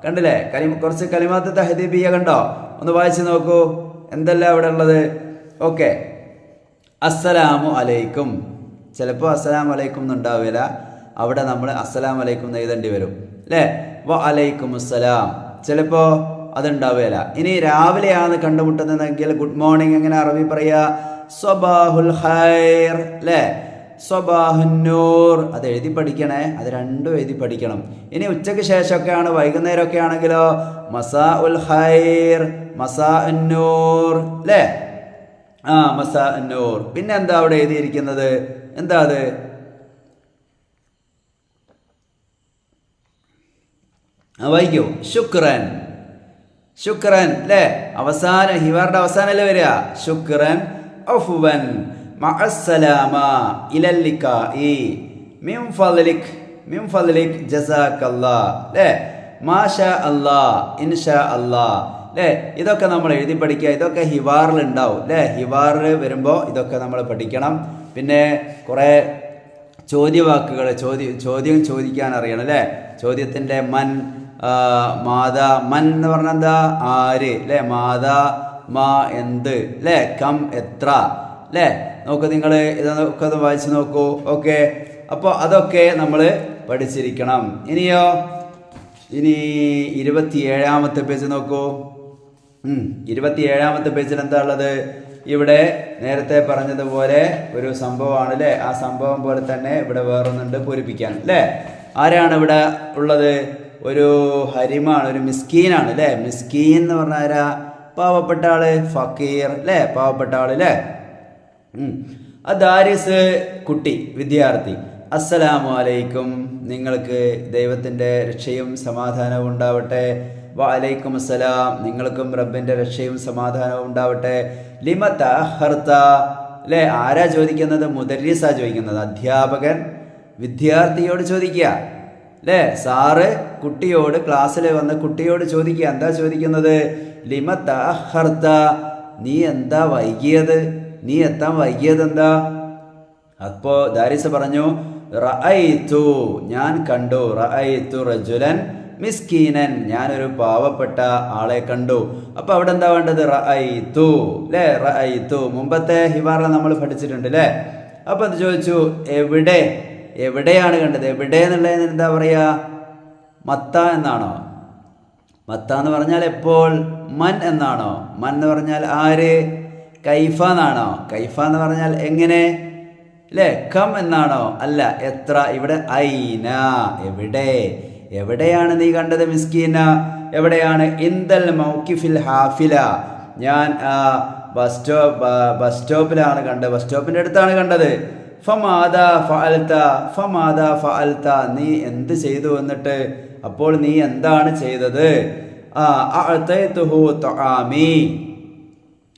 കണ്ടില്ലേ? കുറച്ച് കലിമാത്ത് തഹദീബിയ കണ്ടോ? ഒന്ന് വായിച്ച് നോക്കൂ, എന്തെല്ലാം അവിടെ ഉള്ളത്. ഓക്കെ, അസ്സലാമു അലൈക്കും. ചിലപ്പോൾ അസ്സലാമു അലൈക്കും എന്നുണ്ടാവില്ല, അവിടെ നമ്മൾ അസ്സലാമു അലൈക്കും എഴുതേണ്ടി വരും അല്ലേ? വ അലൈക്കും അസ്സലാം, ചിലപ്പോൾ അതുണ്ടാവില്ല. ഇനി രാവിലെയാണ് കണ്ടുമുട്ടുന്നതെങ്കിൽ ഗുഡ് മോർണിംഗ് എങ്ങനെ അറബി പറയുക? സ്വബാഹുൽ ഖൈർ അല്ലേ? സ്വബാഹുൻ നൂർ. അത് എഴുതി പഠിക്കണേ, അത് രണ്ടും എഴുതി പഠിക്കണം. ഇനി ഉച്ചയ്ക്ക് ശേഷമൊക്കെയാണ്, വൈകുന്നേരമൊക്കെ ആണെങ്കിലോ മസാ ഉൽ ഖൈർ, മസാ നൂർ അല്ലേ? മസാ നൂർ. പിന്നെ എന്താ അവിടെ എഴുതിയിരിക്കുന്നത്? എന്താ അത്? വായിക്കൂ. ശുക്രൻ അല്ലേ? അവസാനം, ഹിവാറിന്റെ അവസാനല്ലേ വരിക? ശുക്രൻ, അഫ്വൻ, മഅസ്സലാമ, ഇലൽ ലിഖാഇ, മിൻ ഫദ്ലിക് ജസാക്കല്ലാഹ് അല്ലേ? മാഷാ അല്ലാഹ്, ഇൻഷാ അല്ലാഹ് അല്ലേ? ഇതൊക്കെ നമ്മൾ എഴുതി പഠിക്കുക. ഇതൊക്കെ ഹിവാറിൽ ഉണ്ടാവും അല്ലേ? ഹിവാറിൽ വരുമ്പോൾ ഇതൊക്കെ നമ്മൾ പഠിക്കണം. പിന്നെ കുറേ ചോദ്യവാക്കുകൾ, ചോദ്യം ചോദിക്കാൻ അറിയണം അല്ലേ? ചോദ്യത്തിൻ്റെ മൻ, മാതാ, മൻ എന്ന് പറഞ്ഞാൽ എന്താ? ആര് അല്ലേ? മാതാ, മാ എന്ത് അല്ലേ? കം എത്ര അല്ലേ? നോക്കൂ, നിങ്ങൾ ഇതൊക്കെ ഒന്ന് വായിച്ച് നോക്കൂ. ഓക്കെ, അപ്പോൾ അതൊക്കെ നമ്മൾ പഠിച്ചിരിക്കണം. ഇനിയോ ഇനി 27-ാമത്തെ പേജ് നോക്കൂ. 27-ാമത്തെ പേജിൽ എന്താ ഉള്ളത്? ഇവിടെ നേരത്തെ പറഞ്ഞതുപോലെ ഒരു സംഭവമാണ് അല്ലേ? ആ സംഭവം പോലെ തന്നെ ഇവിടെ വേറൊന്നുണ്ട് പൂരിപ്പിക്കാൻ അല്ലേ? ആരാണ് ഇവിടെ ഉള്ളത്? ഒരു ഹരിമാണ്, ഒരു മിസ്കീനാണ് അല്ലേ? മിസ്കീൻ എന്ന് പറഞ്ഞാൽ ആരാ? പാവപ്പെട്ട ആള്, ഫക്കീർ അല്ലേ? പാവപ്പെട്ട ആള് അല്ലേ? ദാരിസ് കുട്ടി, വിദ്യാർത്ഥി. അസ്സലാമു അലൈക്കും, നിങ്ങൾക്ക് ദൈവത്തിൻ്റെ രക്ഷയും സമാധാനവും ഉണ്ടാവട്ടെ. വഅലൈക്കും അസ്സലാം, നിങ്ങൾക്കും റബ്ബിൻ്റെ രക്ഷയും സമാധാനവും ഉണ്ടാവട്ടെ. ലിമ തഅഖർത അല്ലേ? ആരാ ചോദിക്കുന്നത്? മുദരിസാ ചോദിക്കുന്നത്. അധ്യാപകൻ വിദ്യാർത്ഥിയോട് ചോദിക്കുക അല്ലേ? സാറ് കുട്ടിയോട്, ക്ലാസ്സിൽ വന്ന കുട്ടിയോട് ചോദിക്കുക. എന്താ ചോദിക്കുന്നത്? ലിമ തഅഖർത, നീ എന്താ വൈകിയത്? നീ എത്താൻ വൈകിയത് എന്താ? അപ്പോൾ ദാരിസ് പറഞ്ഞു, റഅയ്തു, ഞാൻ കണ്ടു, റഅയ്തു റജുലൻ മിസ്കീനൻ, ഞാനൊരു പാവപ്പെട്ട ആളെ കണ്ടു. അപ്പോൾ അവിടെ എന്താ വേണ്ടത്? റഅയ്തു അല്ലേ? റഅയ്തു മുമ്പത്തെ ഹിവാറിൽ നമ്മൾ പഠിച്ചിട്ടുണ്ട് അല്ലേ? അപ്പോൾ അത് ചോദിച്ചു, എവിടെയാണ് കണ്ടത്? എവിടെ എന്നുള്ളതിന് എന്താ പറയുക? മത്ത എന്നാണോ? മത്ത എന്ന് പറഞ്ഞാൽ എപ്പോൾ? മൻ എന്നാണോ? മൻ എന്ന് പറഞ്ഞാൽ ആര്? കൈഫ എന്നാണോ? കൈഫ എന്ന് പറഞ്ഞാൽ എങ്ങനെ അല്ലേ? കം എന്നാണോ? അല്ല, എത്ര. ഇവിടെ ഐന, എവിടെ? എവിടെയാണ് നീ കണ്ടത് മിസ്കീന? എവിടെയാണ്? ഇന്ദൽ മൗക്കിഫിൽ ഹാഫില, ഞാൻ ബസ് സ്റ്റോപ്പിലാണ് കണ്ടത്, ബസ് സ്റ്റോപ്പിൻ്റെ അടുത്താണ് കണ്ടത്. ഫമാദാ ഫഅൽത, ഫമാദാ ഫഅൽത, നീ എന്ത് ചെയ്തു എന്നിട്ട്? അപ്പോൾ നീ എന്താണ് ചെയ്തത്? അഅതൈതുഹു തആമി,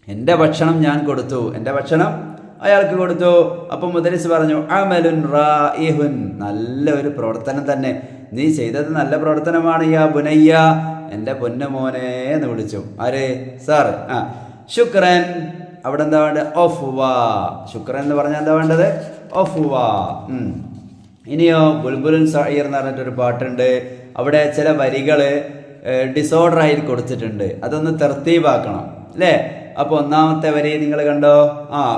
എൻ്റെ ഭക്ഷണം ഞാൻ കൊടുത്തു, എൻ്റെ ഭക്ഷണം അയാൾക്ക് കൊടുത്തു. അപ്പം മുദരിസ് പറഞ്ഞു, അമലുൻ റായിഹുൻ, നല്ല ഒരു പ്രവർത്തനം തന്നെ, നീ ചെയ്തത് നല്ല പ്രവർത്തനമാണ്. യാ ബുനയ്യ, എൻ്റെ പൊന്നുമോനെ എന്ന് വിളിച്ചു. ആര്? സാർ. ശുക്രൻ, അവിടെ എന്താ വേണ്ടത്? ഒഫ്വാ. ശുക്രൻ എന്ന് പറഞ്ഞാൽ എന്താ വേണ്ടത്? ഒഫ്വാ. ഇനിയോ ബുൽബുലുൻ സഈർ എന്ന് പറഞ്ഞിട്ടൊരു പാട്ടുണ്ട്. അവിടെ ചില വരികൾ ഡിസോർഡറായി കൊടുത്തിട്ടുണ്ട്, അതൊന്ന് തർത്തീബാക്കണം അല്ലേ? അപ്പോൾ ഒന്നാമത്തെ വരി നിങ്ങൾ കണ്ടോ?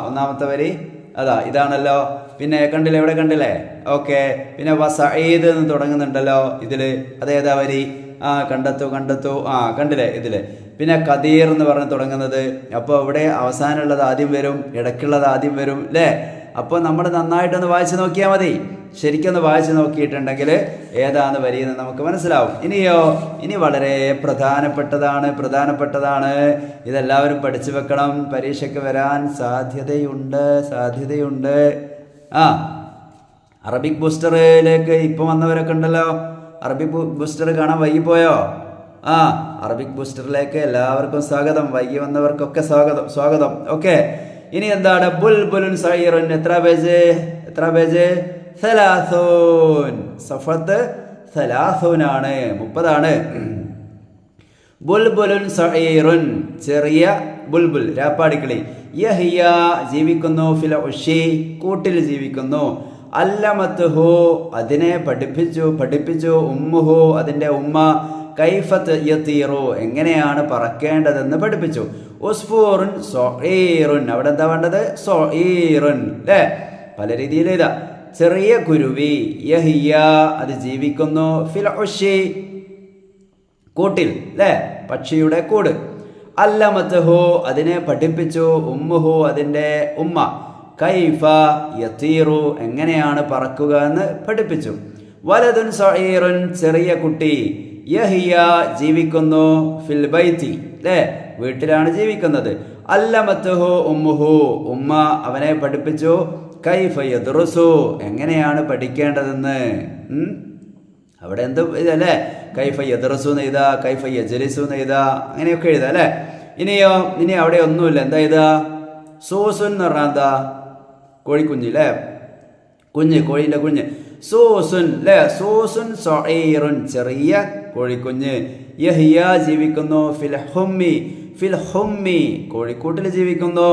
ഒന്നാമത്തെ വരി അതാ, ഇതാണല്ലോ. പിന്നെ കണ്ടില്ലേ? എവിടെ കണ്ടില്ലേ? ഓക്കെ. പിന്നെ വസഈദ് എന്ന് തുടങ്ങുന്നുണ്ടല്ലോ ഇതിൽ, അതേതാ വരി? കണ്ടെത്തു. കണ്ടില്ലേ ഇതിൽ? പിന്നെ ഖദീർ എന്ന് പറഞ്ഞ് തുടങ്ങുന്നത്. അപ്പോൾ ഇവിടെ അവസാനമുള്ളത് ആദ്യം വരും, ഇടയ്ക്കുള്ളത് ആദ്യം വരും അല്ലേ? അപ്പോൾ നമ്മൾ നന്നായിട്ടൊന്ന് വായിച്ച് നോക്കിയാൽ മതി. ശരിക്കൊന്ന് വായിച്ച് നോക്കിയിട്ടുണ്ടെങ്കിൽ ഏതാണ് വരിയെന്ന് നമുക്ക് മനസ്സിലാവും. ഇനി വളരെ പ്രധാനപ്പെട്ടതാണ്. ഇതെല്ലാവരും പഠിച്ചു വെക്കണം, പരീക്ഷയ്ക്ക് വരാൻ സാധ്യതയുണ്ട്. അറബിക് ബൂസ്റ്ററിലേക്ക് ഇപ്പം വന്നവരൊക്കെ ഉണ്ടല്ലോ. അറബിക് ബൂസ്റ്റർ കാണാൻ വൈകിപ്പോയോ? അറബിക് ബൂസ്റ്ററിലേക്ക് എല്ലാവർക്കും സ്വാഗതം. വൈകി വന്നവർക്കൊക്കെ സ്വാഗതം. ഓക്കെ. ഇനി എന്താണ്? ബുൽബുലുൻ സഈറുൻ, എത്ര പേജ്? 30. സഫത്ത് 30 ആണ്, 30 ആണ്. ബുൽബുലുൻ സഈറുൻ, ചെറിയ ബുൽബുൽ, രാപ്പാടിക്കിളി. യഹിയ, ജീവിക്കുന്നു. ഫിൽ ഉഷി, കൂട്ടിൽ ജീവിക്കുന്നു. അല്ലമത്തുഹു, അതിനെ പഠിപ്പിച്ചു. ഉമ്മുഹു, അതിൻ്റെ ഉമ്മ. കൈഫത്ത് യതീറു, എങ്ങനെയാണ് പറക്കേണ്ടതെന്ന് പഠിപ്പിച്ചു. ഉസ്ഫൂറുൻ സഈറുൻ, അവിടെ എന്താ വേണ്ടത്? സഈറുൻ അല്ലേ? പല രീതിയിൽ ഇതാ. ചെറിയ കുരുവി. യഹിയ, അത് ജീവിക്കുന്നു. ഫിൽ ഉഷി, കൂട്ടിൽ അല്ലേ? പക്ഷിയുടെ കൂട്. അല്ലമത്തുഹു, അതിനെ പഠിപ്പിച്ചു. ഉമ്മുഹു, അതിൻ്റെ ഉമ്മ. കൈഫ യതീറു, എങ്ങനെയാണ് പറക്കുക എന്ന് പഠിപ്പിച്ചു. വലതുൻ സഈറുൻ, ചെറിയ കുട്ടി. യഹിയ, ജീവിക്കുന്നു. ഫിൽ ബൈത്തി അല്ലേ? വീട്ടിലാണ് ജീവിക്കുന്നത്. അല്ലമത്തുഹു ഉമ്മുഹു, ഉമ്മ അവനെ പഠിപ്പിച്ചു. കൈഫ യദ്റുസു, എങ്ങനെയാണ് പഠിക്കേണ്ടതെന്ന്. അവിടെ എന്ത് ഇതല്ലേ? കൈഫ യദ്റുസു എഴുതാ, കൈഫ യജ്ലിസു എഴുതാ, അങ്ങനെയൊക്കെ എഴുതാ അല്ലേ? ഇനി അവിടെ ഒന്നുമില്ല. എന്താ എഴുതാ? സൂസുൻ എന്ന് പറഞ്ഞാൽ എന്താ? കോഴിക്കുഞ്ഞ് അല്ലേ? കോഴീൻ്റെ കുഞ്ഞ്. സൂസുൻ അല്ലേ? സൂസുൻ സഈറുൻ, ചെറിയ കോഴിക്കുഞ്ഞ്. യഹിയ, ജീവിക്കുന്നു. ഫിൽ ഹുമ്മി, കോഴിക്കൂട്ടിൽ ജീവിക്കുന്നു.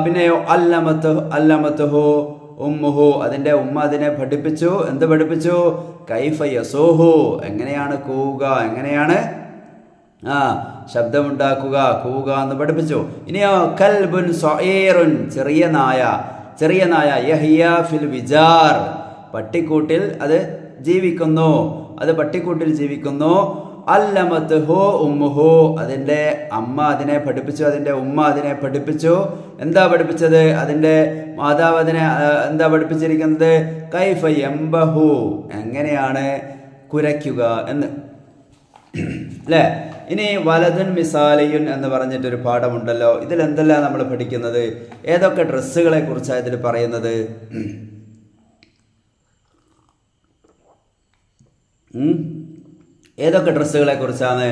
പിന്നെയോ അല്ലമത്തുഹു ഉമ്മുഹു, അതിൻ്റെ ഉമ്മ അതിനെ പഠിപ്പിച്ചു. എന്ത് പഠിപ്പിച്ചു? കൈഫ യസൂഹു, എങ്ങനെയാണ് കൂവുക, എങ്ങനെയാണ് ശബ്ദമുണ്ടാക്കുക, കൂവുക എന്ന് പഠിപ്പിച്ചു. ഇനിയോ കൽബുൻ സഈറുൻ, ചെറിയ നായ. യഹിയ ഫിൽ വിജാർ, പട്ടിക്കൂട്ടിൽ അത് ജീവിക്കുന്നു. അത് പട്ടിക്കൂട്ടിൽ ജീവിക്കുന്നു. അല്ലമത്ഹു ഉമ്മുഹു, അതിൻ്റെ അമ്മ അതിനെ പഠിപ്പിച്ചു, അതിൻ്റെ ഉമ്മ അതിനെ പഠിപ്പിച്ചു. എന്താ പഠിപ്പിച്ചത്? അതിൻ്റെ മാതാവ് അതിനെ എന്താ പഠിപ്പിച്ചിരിക്കുന്നത്? കൈഫ യംബഹു, എങ്ങനെയാണ് കുരയ്ക്കുക എന്ന്, അല്ലേ? ഇനി വലതുൻ മിസാലിയുൻ എന്ന് പറഞ്ഞിട്ടൊരു പാഠമുണ്ടല്ലോ. ഇതിൽ എന്തെല്ലാം നമ്മൾ പഠിക്കുന്നത്? ഏതൊക്കെ ഡ്രസ്സുകളെ കുറിച്ചാണ് ഇതിൽ പറയുന്നത്? ഏതൊക്കെ ഡ്രസ്സുകളെ കുറിച്ചാണ്?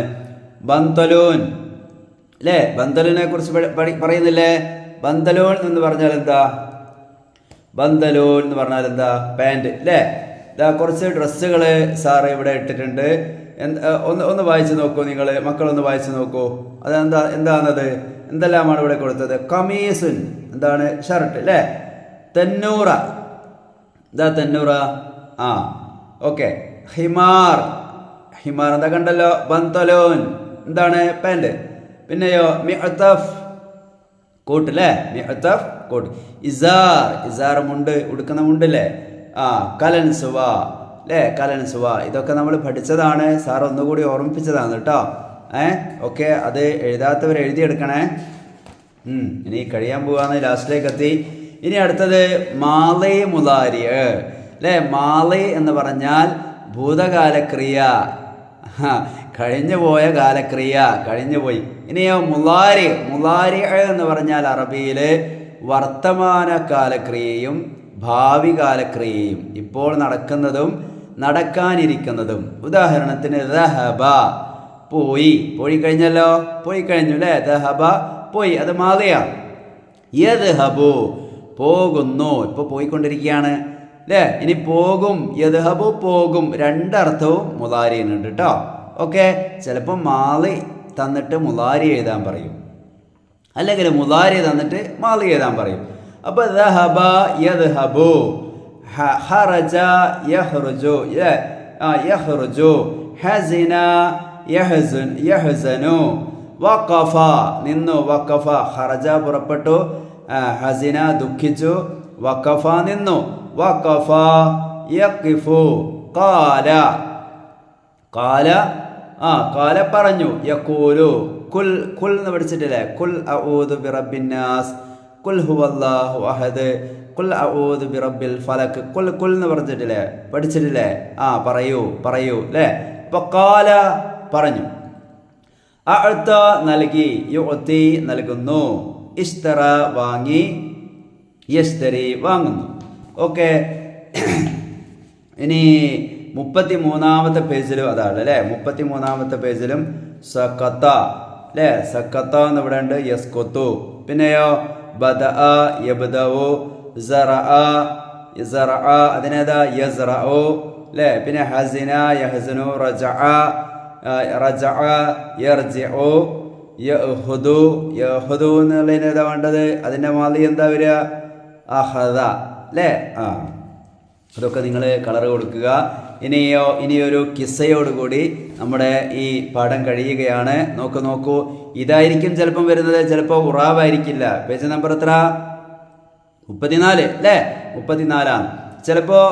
ബന്തലൂൻ, അല്ലേ? ബന്തലൂനെ കുറിച്ച് പറയുന്നില്ലേ? ബന്തലൂൻ എന്ന് പറഞ്ഞാൽ എന്താ? ബന്തലൂൻ എന്ന് പറഞ്ഞാൽ എന്താ? പാൻറ്, അല്ലേ? ഇതാ കുറച്ച് ഡ്രസ്സുകൾ സാറ് ഇവിടെ ഇട്ടിട്ടുണ്ട്. ഒന്ന് വായിച്ചു നോക്കൂ, നിങ്ങൾ മക്കളൊന്ന് വായിച്ചു നോക്കൂ. എന്താണത്? എന്തെല്ലാമാണ് ഇവിടെ കൊടുത്തത്? കമീസുൻ, എന്താണ്? ഷർട്ട്, അല്ലേ? തെന്നൂറ, എന്താ തെന്നൂറ? ഓക്കെ. ഹിമാർ, ഹിമാർ എന്താ കണ്ടല്ലോ? ബന്തലോൻ, എന്താണ്? പാൻറ്. പിന്നെയോ മിഅ്തഫ്, കോട്ട്, അല്ലേ? മിഅ്തഫ് കോട്ട്. ഇസാർ, ഇസാർ മുണ്ട്, ഉടുക്കുന്ന മുണ്ടല്ലേ? കലൻസുവ, അല്ലേ? കലൻസുവ. ഇതൊക്കെ നമ്മൾ പഠിച്ചതാണ്. സാർ ഒന്നുകൂടി ഓർമ്മിപ്പിച്ചതാണ് കേട്ടോ. ഓക്കെ, അത് എഴുതാത്തവർ എഴുതിയെടുക്കണേ. ഇനി കഴിയാൻ പോവാന്ന്, ലാസ്റ്റിലേക്ക് എത്തി. ഇനി അടുത്തത് മാലി മുലാരി, അല്ലേ? മാലി എന്ന് പറഞ്ഞാൽ ഭൂതകാലക്രിയ, കഴിഞ്ഞുപോയ കാലക്രിയ, കഴിഞ്ഞുപോയി. ഇനിയോ മുലാരി, മുലാരി എന്ന് പറഞ്ഞാൽ അറബിയിൽ വർത്തമാനകാലക്രിയയും ഭാവി കാലക്രിയയും, ഇപ്പോൾ നടക്കുന്നതും നടക്കാനിരിക്കുന്നതും. ഉദാഹരണത്തിന് ദഹബ, പോയി, പോയി കഴിഞ്ഞല്ലോ, പോയി കഴിഞ്ഞു, അല്ലേ? ദഹബ പോയി, അത് മാലിയാണ്. യദ്ഹബു, പോകുന്നു, ഇപ്പോൾ പോയിക്കൊണ്ടിരിക്കുകയാണ്, അല്ലേ? ഇനി പോകും, യദ്ഹബു പോകും, രണ്ടർത്ഥവും മുലാരിയുന്നുണ്ട് കേട്ടോ. ഓക്കെ, ചിലപ്പോൾ മാലി തന്നിട്ട് മുലാരി എഴുതാൻ പറയും, അല്ലെങ്കിൽ മുലാരി തന്നിട്ട് മാലി എഴുതാൻ പറയും. അപ്പോൾ ദഹബ യദ്ഹബു, ഖറജ യഖ്റുജു, യഖ്റുജു, ഹസിന യഹ്സനു, വഖഫ നിന്നു, വഖഫ ഖറജ പുറപ്പെട്ടു, ഹസിന ദുഃഖിച്ചു, വഖഫ നിന്നു, വഖഫ യഖിഫു, ഖാല, ഖാല ഖാല പറഞ്ഞു, യഖൂലു, കുൽ, കുൽ എന്ന് പഠിച്ചിട്ടില്ലേ? കുൽ അഊദു ബിറബ്ബിന്നാസ്, കുൽ ഹുവല്ലാഹു അഹദ്, കുൽ അഊദു ബിറബ്ബിൽ ഫലക്, കുൽ, കുൽ എന്ന് പറഞ്ഞിട്ടില്ലേ? പഠിച്ചിട്ടില്ലേ? പറയൂ, പറയൂ, അല്ലേ? ഇപ്പൊ ഖാല പറഞ്ഞു, അഅത നൽകി, യുഅതി നൽകുന്നു, ഇഷ്തറ വാങ്ങി, യസ്തരി വാങ്ങുന്നു. ഓക്കെ, ഇനി 33-ാമത്തെ പേജിലും അതാണ്, അല്ലേ? 33-ാമത്തെ പേജിലും സഖത്ത, അല്ലേ? സഖത്ത എന്ന് ഇവിടെ ഉണ്ട്, യസ്കുത്തു. പിന്നെയോ ബദഅ യബ്ദഉ, സറഅ സറഅ, അതിനേതാ? യസ്റഉ, അല്ലേ? പിന്നെ ഹസിന യഹ്സനു, റജഅ റജഅ യർജിഉ, യഹുദു, യഹുദു എന്നുള്ളതിനേതാ വേണ്ടത്? അതിൻ്റെ മാലി എന്താ വരിക? അഹദ, അല്ലേ? അതൊക്കെ നിങ്ങൾ കളർ കൊടുക്കുക. ഇനിയൊരു കിസ്സയോടുകൂടി നമ്മുടെ ഈ പാഠം കഴിയുകയാണ്. നോക്കൂ, ഇതായിരിക്കും ചിലപ്പം വരുന്നത്, ചിലപ്പോൾ ഉറാബായിരിക്കില്ല. പേജ് നമ്പർ എത്ര? 34, അല്ലേ? 34. ചിലപ്പോൾ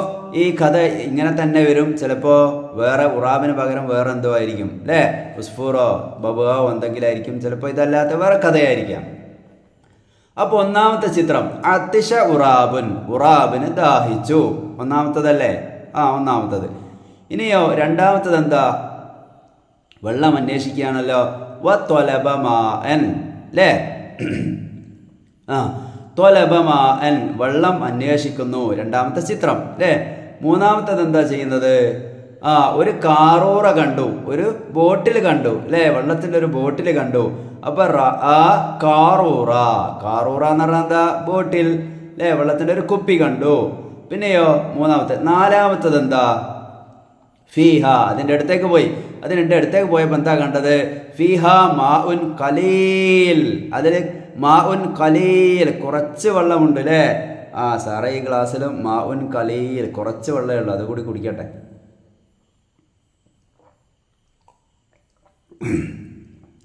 ഈ കഥ ഇങ്ങനെ തന്നെ വരും, ചിലപ്പോൾ വേറെ ഉറാബിന് പകരം വേറെ എന്തോ ആയിരിക്കും, അല്ലേ? ഉസ്ഫൂറോ ബബുവോ എന്തെങ്കിലും ആയിരിക്കും, ചിലപ്പോൾ ഇതല്ലാത്ത വേറെ കഥയായിരിക്കാം. അപ്പോൾ ഒന്നാമത്തെ ചിത്രം അതിശ ഉറാബുൻ, ഉറാബിന് ദാഹിച്ചു, ഒന്നാമത്തതല്ലേ? ഒന്നാമത്തത്. ഇനിയോ രണ്ടാമത്തത് എന്താ? വെള്ളം അന്വേഷിക്കുകയാണല്ലോ. വത്വലബ മാഅൻ, അല്ലേ? ത്വലബ മാഅൻ, വെള്ളം അന്വേഷിക്കുന്നു, രണ്ടാമത്തെ ചിത്രം, അല്ലേ? മൂന്നാമത്തത് എന്താ ചെയ്യുന്നത്? ഒരു കാറൂറ കണ്ടു, ഒരു ബോട്ടിൽ കണ്ടു, അല്ലേ? വെള്ളത്തിൻ്റെ ഒരു ബോട്ടിൽ കണ്ടു. അപ്പൊ കാറൂറ, കാറൂറ എന്ന് പറഞ്ഞാൽ എന്താ? ബോട്ടിൽ, അല്ലേ? വെള്ളത്തിൻ്റെ ഒരു കുപ്പി കണ്ടു. പിന്നെയോ നാലാമത്തത് എന്താ? ഫീഹ, അതിൻ്റെ അടുത്തേക്ക് പോയി. അതിൻ്റെ അടുത്തേക്ക് പോയപ്പോൾ എന്താ കണ്ടത്? ഫീഹ മാഉൻ ഖലീൽ, അതിൽ മാഉൻ ഖലീൽ, കുറച്ച് വെള്ളമുണ്ട്, അല്ലേ? സാറേ ഈ ഗ്ലാസ്സിലും മാഉൻ ഖലീൽ, കുറച്ച് വെള്ളമേ ഉള്ളൂ, അതുകൂടി കുടിക്കട്ടെ.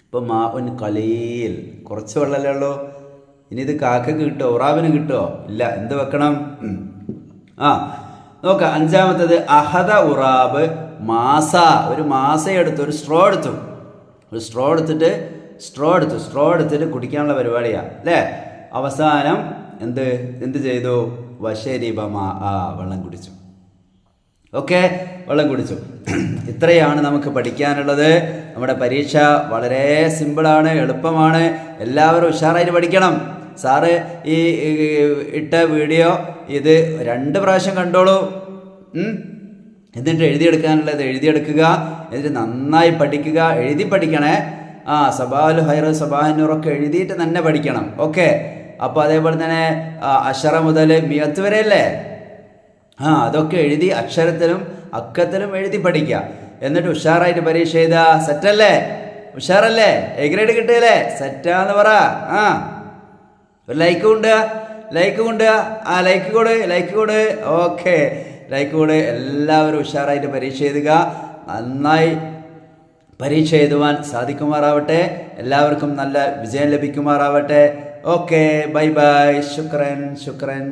ഇപ്പം മാഉൻ ഖലീൽ, കുറച്ച് വെള്ളമല്ലേ ഉള്ളൂ. ഇനി ഇത് കാക്കക്ക് കിട്ടുമോ? ഉറാബിന് കിട്ടുമോ? ഇല്ല. എന്ത് വെക്കണം? നോക്കാം. അഞ്ചാമത്തത് അഹദ ഉറാബ് മാസ. ഒരു മാസ എടുത്തു, ഒരു സ്ട്രോ എടുത്തു. ഒരു സ്ട്രോ എടുത്തിട്ട് കുടിക്കാനുള്ള പരിപാടിയാണ് അല്ലേ. അവസാനം എന്ത് ചെയ്തു? വശരിബമാ, വെള്ളം കുടിച്ചു. ഓക്കെ, വെള്ളം കുടിച്ചു. ഇത്രയാണ് നമുക്ക് പഠിക്കാനുള്ളത്. നമ്മുടെ പരീക്ഷ വളരെ സിമ്പിളാണ്, എളുപ്പമാണ്. എല്ലാവരും ഉഷാറായിട്ട് പഠിക്കണം. സാറ് ഈ ഇട്ട വീഡിയോ ഇത് 2 പ്രാവശ്യം കണ്ടോളൂ. എന്നിട്ട് എഴുതിയെടുക്കാനുള്ളത് എഴുതിയെടുക്കുക. എന്നിട്ട് നന്നായി പഠിക്കുക, എഴുതി പഠിക്കണേ. സബാൽ ഹൈർ സബാഹന്നൂറൊക്കെ എഴുതിയിട്ട് തന്നെ പഠിക്കണം. ഓക്കെ, അപ്പോൾ അതേപോലെ തന്നെ അഷറ മുതൽ മിയത്ത് വരെ അല്ലേ, അതൊക്കെ എഴുതി അക്ഷരത്തിലും അക്കത്തിലും എഴുതി പഠിക്കുക. എന്നിട്ട് ഉഷാറായിട്ട് പരീക്ഷ എഴുതുക. സെറ്റല്ലേ? ഉഷാറല്ലേ? A grade കിട്ടുകയല്ലേ? സെറ്റാന്ന് പറ. ഒരു ലൈക്ക് കൊണ്ടുക. ലൈക്ക് കൊട്. ഓക്കെ, ലൈക്ക് കൊട്. എല്ലാവരും ഉഷാറായിട്ട് പരീക്ഷ എഴുതുക. നന്നായി പരീക്ഷ എഴുതുവാൻ സാധിക്കുമാറാവട്ടെ. എല്ലാവർക്കും നല്ല വിജയം ലഭിക്കുമാറാവട്ടെ. Okay, by. ശുക്രൻ.